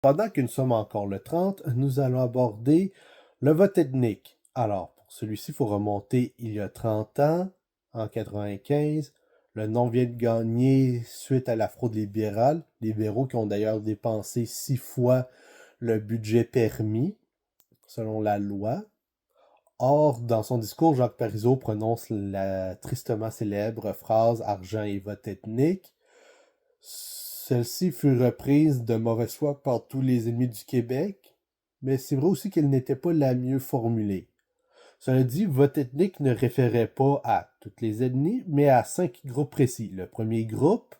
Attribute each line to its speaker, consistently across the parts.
Speaker 1: Pendant que nous sommes encore le 30, nous allons aborder le vote ethnique. Alors, pour celui-ci, il faut remonter il y a 30 ans, en 95. Le non vient de gagner suite à la fraude libérale. Libéraux qui ont d'ailleurs dépensé 6 fois le budget permis, selon la loi. Or, dans son discours, Jacques Parizeau prononce la tristement célèbre phrase « Argent et vote ethnique ». Celle-ci fut reprise de mauvaise foi par tous les ennemis du Québec, mais c'est vrai aussi qu'elle n'était pas la mieux formulée. Cela dit, vote ethnique ne référait pas à toutes les ethnies, mais à 5 groupes précis. Le premier groupe,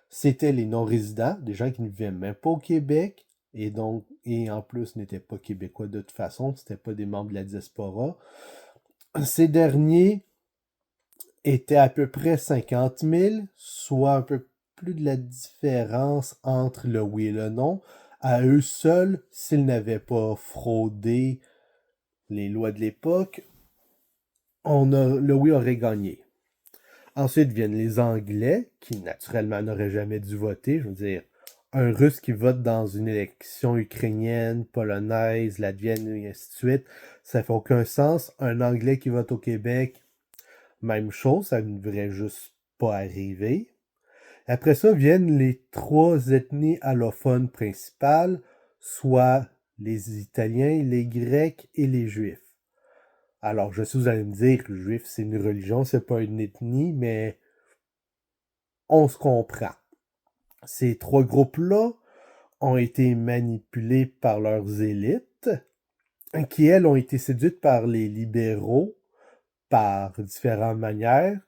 Speaker 1: c'était les non-résidents, des gens qui ne vivaient même pas au Québec, et en plus n'étaient pas québécois de toute façon, c'était pas des membres de la diaspora. Ces derniers étaient à peu près 50 000, soit un peu plus de la différence entre le oui et le non. À eux seuls, s'ils n'avaient pas fraudé les lois de l'époque, le oui aurait gagné. Ensuite viennent les Anglais, qui naturellement n'auraient jamais dû voter. Je veux dire, un Russe qui vote dans une élection ukrainienne, polonaise, latvienne, et ainsi de suite, ça fait aucun sens. Un Anglais qui vote au Québec, même chose, ça ne devrait juste pas arriver. Après ça viennent les 3 ethnies allophones principales, soit les Italiens, les Grecs et les Juifs. Alors, je sais, vous allez me dire que le Juif, c'est une religion, c'est pas une ethnie, mais on se comprend. Ces 3 groupes-là ont été manipulés par leurs élites, qui, elles, ont été séduites par les libéraux par différentes manières,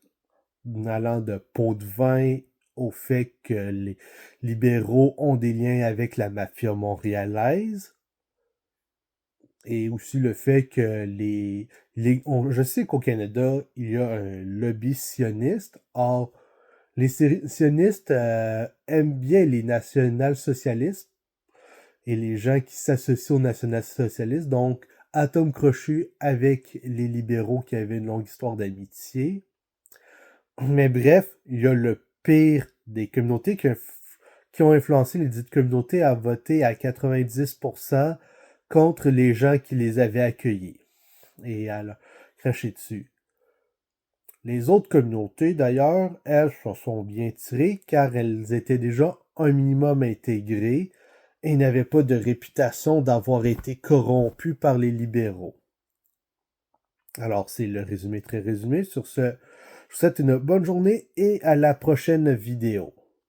Speaker 1: allant de pots de vin au fait que les libéraux ont des liens avec la mafia montréalaise, et aussi le fait que je sais qu'au Canada, il y a un lobby sioniste. Or, les sionistes aiment bien les national-socialistes et les gens qui s'associent aux national-socialistes. Donc, atome crochu avec les libéraux qui avaient une longue histoire d'amitié. Mais bref, il y a le pire des communautés qui ont influencé les dites communautés à voter à 90% contre les gens qui les avaient accueillis et à leur cracher dessus. Les autres communautés, d'ailleurs, elles s'en sont bien tirées car elles étaient déjà un minimum intégrées et n'avaient pas de réputation d'avoir été corrompues par les libéraux. Alors, c'est le résumé très résumé. Sur ce, je vous souhaite une bonne journée et à la prochaine vidéo.